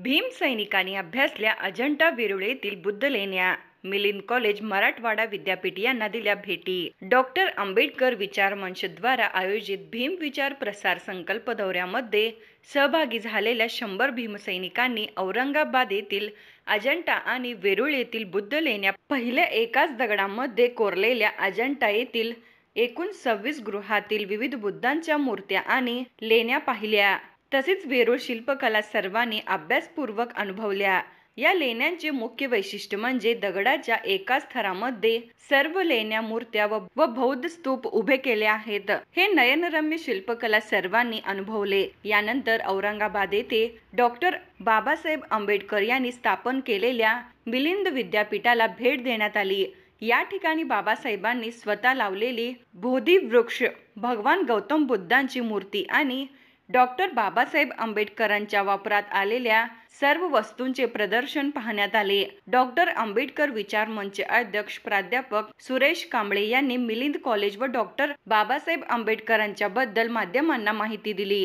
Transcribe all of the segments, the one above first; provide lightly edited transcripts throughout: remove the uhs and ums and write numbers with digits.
भीम सैनिकांनी अभ्यासल्या अजंठा वेरूळेतील बुद्ध लेण्या. मिलिंद कॉलेज मराठवाडा विद्यापीठ यांना दिल्या भेटी. डॉक्टर आंबेडकर विचार मंचद्वारा आयोजित भीम विचार प्रसार संकल्प दौऱ्यामध्ये सहभागी झालेल्या 100 भीमसैनिकांनी औरंगाबाद येथील अजंठा आणि वेरूळ येथील बुद्ध लेण्या पहिल्या एकाच दगडामध्ये कोरलेल्या अजंठा येथील एकूण 26 गृहातील विविध बुद्धांच्या मूर्त्या आणि लेण्या पाहिल्या. तसेच वेरूळ शिल्पकला सर्वांनी अभ्यासपूर्वक अनुभवल्या. या लेण्यांचे मुख्य वैशिष्ट्य म्हणजे दगडाच्या एकाच थरामध्ये सर्व लेण्या, मूर्त्या व बौद्ध स्तूप उभे केले आहेत. हे नयनरम्य शिल्पकला सर्वांनी अनुभवले. यानंतर औरंगाबाद येथे डॉक्टर बाबासाहेब आंबेडकर यांनी स्थापन केलेल्या मिलिंद विद्यापीठाला भेट देण्यात आली. या ठिकाणी बाबासाहेबांनी स्वतः लावलेली बोधी वृक्ष, भगवान गौतम बुद्धांची मूर्ती आणि डॉक्टर बाबासाहेब आंबेडकरांच्या वापरात आलेल्या सर्व वस्तूंचे प्रदर्शन पाहण्यात आले. डॉक्टर आंबेडकर विचार मंच अध्यक्ष प्राध्यापक सुरेश कांबळे यांनी मिलिंद कॉलेज व डॉक्टर बाबासाहेब आंबेडकरांच्या बद्दल माध्यमांना माहिती दिली.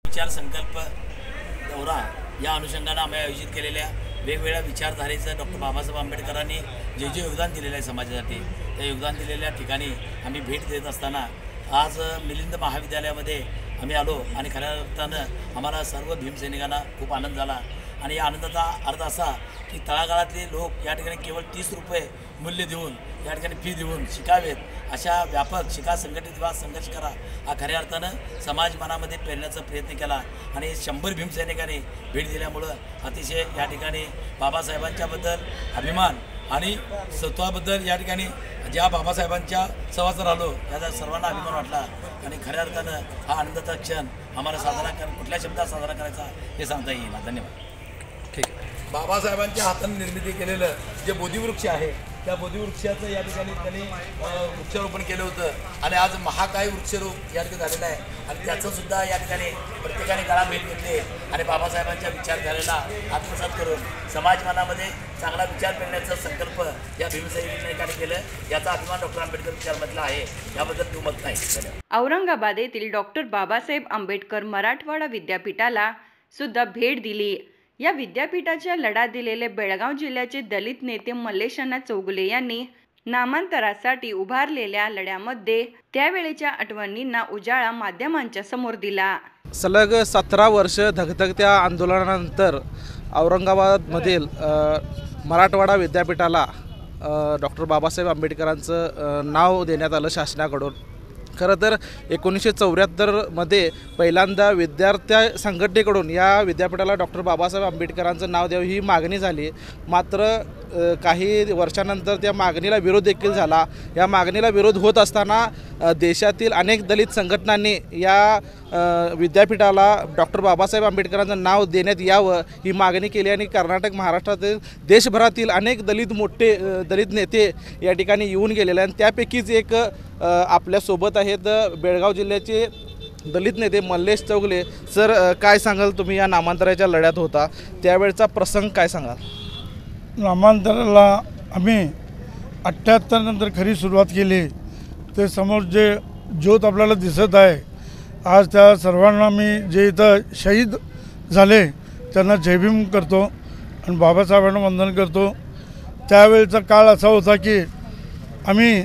विचार संकल्प दौरा या अनुषंगाने आम्ही आयोजित केलेल्या वेगवेगळ्या विचारधारेचं डॉक्टर बाबासाहेब आंबेडकरांनी जे योगदान दिलेलं आहे समाजासाठी, त्या योगदान दिलेल्या ठिकाणी आम्ही भेट देत असताना आज मिलिंद महाविद्यालयामध्ये आम्ही आलो आणि खऱ्या अर्थानं आम्हाला सर्व भीमसैनिकांना खूप आनंद झाला. आणि या आनंदाचा अर्थ असा की तळागाळातले लोक या ठिकाणी केवळ 30 रुपये मूल्य देऊन या ठिकाणी फी देऊन शिकावेत, अशा व्यापक शिका संघटित वा संघर्ष करा हा खऱ्या अर्थानं समाज मनामध्ये पेरण्याचा प्रयत्न केला. आणि 100 भीमसैनिकांनी भेट दिल्यामुळं अतिशय या ठिकाणी बाबासाहेबांच्याबद्दल अभिमान आणि स्वतःबद्दल या ठिकाणी ज्या बाबासाहेबांच्या सहवासात राहिलो याचा सर्वांना अभिमान वाटला. आणि खऱ्या अर्थानं हा आनंदाचा क्षण आम्हाला कुठल्या शब्दात साजरा करायचा हे सांगता येईल. धन्यवाद. ठीक आहे. बाबासाहेबांच्या हाताने निर्मिती केलेलं जे बोधिवृक्ष आहे त्या बोधिवृक्षाचं या ठिकाणी त्यांनी वृक्षारोपण केलं होतं आणि आज महाकाय वृक्षारोप या ठिकाणी झालेलं आहे. आणि त्याचं सुद्धा या ठिकाणी प्रत्येकाने गळा भेट घेतले आणि बाबासाहेबांच्या विचारधारेला आत्मसात करून समाज मनामध्ये चांगला विचार करण्याचा संकल्प या भीमसैनिकांनी केलं. याचा अभिमान डॉक्टर आंबेडकर विचारमधला आहे, याबद्दल दुमत नाही. औरंगाबाद येथील डॉक्टर बाबासाहेब आंबेडकर मराठवाडा विद्यापीठाला सुद्धा भेट दिली. या विद्यापीठाच्या लढा दिलेले बेळगाव जिल्ह्याचे दलित नेते मल्लेशांना चौगुले यांनी नामांतरासाठी उभारलेल्या लढ्यामध्ये त्यावेळेच्या आठवणींना उजाळा माध्यमांच्या समोर दिला. सलग 17 वर्ष धगधगत्या आंदोलनानंतर औरंगाबादमधील मराठवाडा विद्यापीठाला डॉक्टर बाबासाहेब आंबेडकरांचं नाव देण्यात आलं शासनाकडून. खरं तर 1974मध्ये पहिल्यांदा विद्यार्थी संघटनेकडून या विद्यापीठाला डॉक्टर बाबासाहेब आंबेडकरांचं नाव द्यावं ही मागणी झाली. मात्र काही वर्षानंतर त्या मागणीला विरोध देखील झाला. या मागणीला विरोध होत असताना देशातील अनेक दलित संघटनांनी या विद्यापीठाला डॉक्टर बाबासाहेब आंबेडकरांचं नाव देण्यात यावं ही मागणी केली. आणि कर्नाटक, महाराष्ट्रातील, देशभरातील अनेक दलित नेते या ठिकाणी येऊन गेलेले आणि त्यापैकीच एक आपल्यासोबत आहेत बेळगाव जिल्ह्याचे दलित नेते मल्लेश चौगुले. सर, काय सांगाल तुम्ही या नामांतराच्या लढ्यात होता त्यावेळचा प्रसंग काय सांगाल? नामांतराला आम्ही 78 नंतर खरी सुरुवात केली. ते समोर जे ज्योत आपल्याला दिसत आहे आज त्या सर्वांना मी जे इथं शहीद झाले त्यांना जयभीम करतो आणि बाबासाहेबांना वंदन करतो. त्यावेळेचा काळ असा होता की आम्ही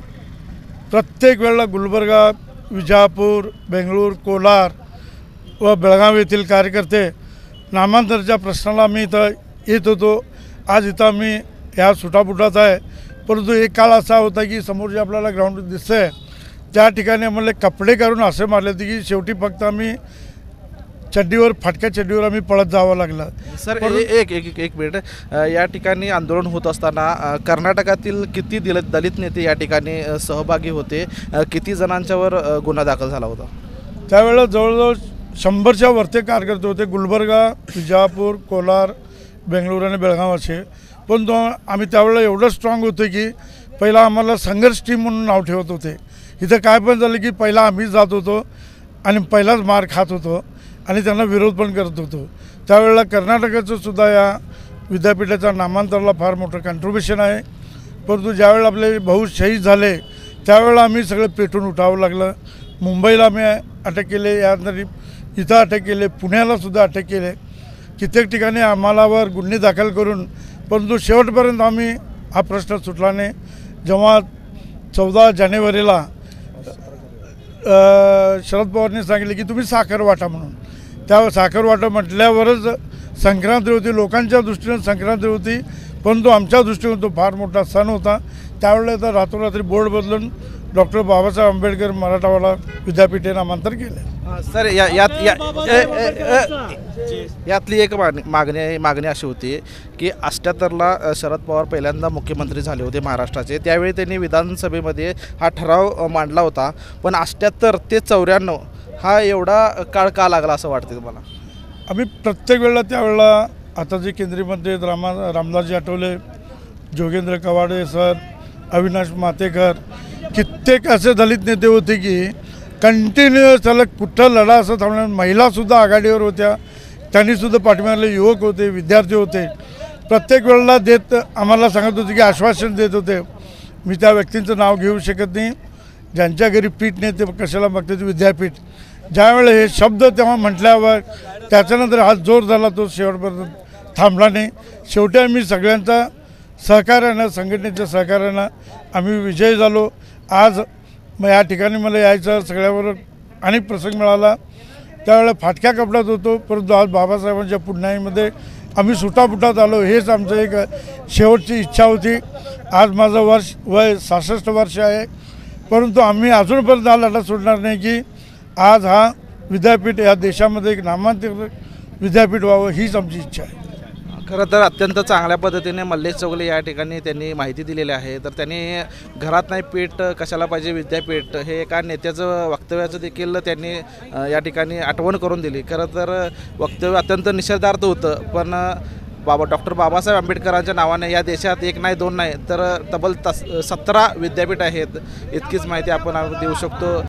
प्रत्येक वेळेला गुलबर्गा, विजापूर, बेंगळूर, कोलार व बेळगाव येथील कार्यकर्ते नामांतराच्या प्रश्नाला आम्ही इथं येत होतो. आज इथं आम्ही ह्या सुटापुटात आहे. परंतु एक काळ असा होता की समोर जे आपल्याला ग्राउंड दिसतं आहे त्या ठिकाणी आम्हाला कपडे काढून असे मारले होते की शेवटी फक्त आम्ही फाटक्या चड्डीवर आम्ही पळत जावं लागलं. सर, एक मिनिट. या ठिकाणी आंदोलन होत असताना कर्नाटकातील किती दलित नेते या ठिकाणी सहभागी होते? किती जणांच्यावर गुन्हा दाखल झाला होता? त्यावेळेला जवळजवळ 100च्या वरती कार्यकर्ते होते. गुलबर्गा, विजापूर, कोलार, बेंगळूर आणि बेळगाव असे. पण आम्ही त्यावेळेला एवढं स्ट्रॉंग होतो की पहिला आम्हाला संघर्ष टीम म्हणून नाव ठेवत होते. इथं काय पण झालं की पहिला आम्हीच जात होतो आणि पहिलाच मार खात होतो आणि त्यांना विरोध पण करत होतो. त्यावेळेला कर्नाटकाचं सुद्धा या विद्यापीठाच्या नामांतराला फार मोठं कॉन्ट्रिब्युशन आहे. परंतु ज्यावेळेला आपले भाऊ शहीद झाले त्यावेळेला आम्ही सगळं पेटून उठावं लागलं. मुंबईला आम्ही अटक केले, यानंतर इथं अटक केले, पुण्याला सुद्धा अटक केले. कित्येक ठिकाणी आम्हालावर गुन्हे दाखल करून, परंतु शेवटपर्यंत आम्ही हा प्रश्न सुटला नाही. जेव्हा 14 जानेवारीला शरद पवारांनी सांगितले की तुम्ही साखर वाटा म्हणून, त्या साखर वाटा म्हटल्यावरच संक्रांती होती, लोकांच्या दृष्टीने संक्रांती होती, परंतु आमच्या दृष्टीने तो फार मोठा सण होता. त्यावेळेला तर रात्रोरात्री बोर्ड बदलून डॉक्टर बाबासाहेब आंबेडकर मराठवाडा विद्यापीठे नामांतर केले. सर यातली एक मागणी अशी होती की 78ला शरद पवार पहिल्यांदा मुख्यमंत्री झाले होते महाराष्ट्राचे. त्यावेळी त्यांनी विधानसभेमध्ये हा ठराव मांडला होता, पण 78 ते 94 हा एवढा काळ का लागला असं वाटतं तुम्हाला? आम्ही प्रत्येक वेळेला त्यावेळेला आता जे केंद्रीय मंत्री आहेत रामदासजी आठवले, जोगेंद्र कवाडे सर, अविनाश मातेकर, कित्येक असे दलित नेते होते की कंटिन्युअस त्याला कुठं लढा असं थांबणार. महिलासुद्धा आघाडीवर होत्या, त्यांनीसुद्धा पाठीमागले युवक होते, विद्यार्थी होते. प्रत्येक वेळेला आम्हाला सांगत होते की आश्वासन देत होते. मी त्या व्यक्तींचं नाव घेऊ शकत नाही, ज्यांच्या घरी पीठ नाही ते कशाला बघते ते विद्यापीठ. ज्यावेळेला हे शब्द तेव्हा म्हटल्यावर त्याच्यानंतर हा जोर झाला, तो शेवटपर्यंत थांबला नाही. शेवटी आम्ही सगळ्यांचा सहकार्यानं, संघटनेच्या सहकार्यानं आम्ही विजयी झालो. आज मग या ठिकाणी मला यायचं सगळ्याबरोबर अनेक प्रसंग मिळाला. त्यावेळेला फाटक्या कपड्यात होतो, परंतु आज बाबासाहेबांच्या पुण्याईमध्ये आम्ही सुटापुटात आलो. हेच आमचं एक शेवटची इच्छा होती. आज माझं वय 66 वर्ष आहे, परंतु आम्ही अजूनपर्यंत हा लढा सोडणार नाही की आज हा विद्यापीठ या देशामध्ये एक नामांकित विद्यापीठ व्हावं, हीच आमची इच्छा आहे. खरं तर अत्यंत चांगल्या पद्धतीने मल्लेश चौगुले या ठिकाणी त्यांनी माहिती दिलेली आहे. तर त्यांनी घरात नाही पीठ कशाला पाहिजे विद्यापीठ, हे एका नेत्याचं वक्तव्याचं देखील त्यांनी या ठिकाणी आठवण करून दिली. खरं तर वक्तव्य अत्यंत निषेधार्थ होतं, पण डॉक्टर बाबासाहेब आंबेडकरांच्या नावाने या देशात एक नाही दोन नाही तर तब्बल 17 विद्यापीठ आहेत, इतकीच माहिती आपण देऊ शकतो.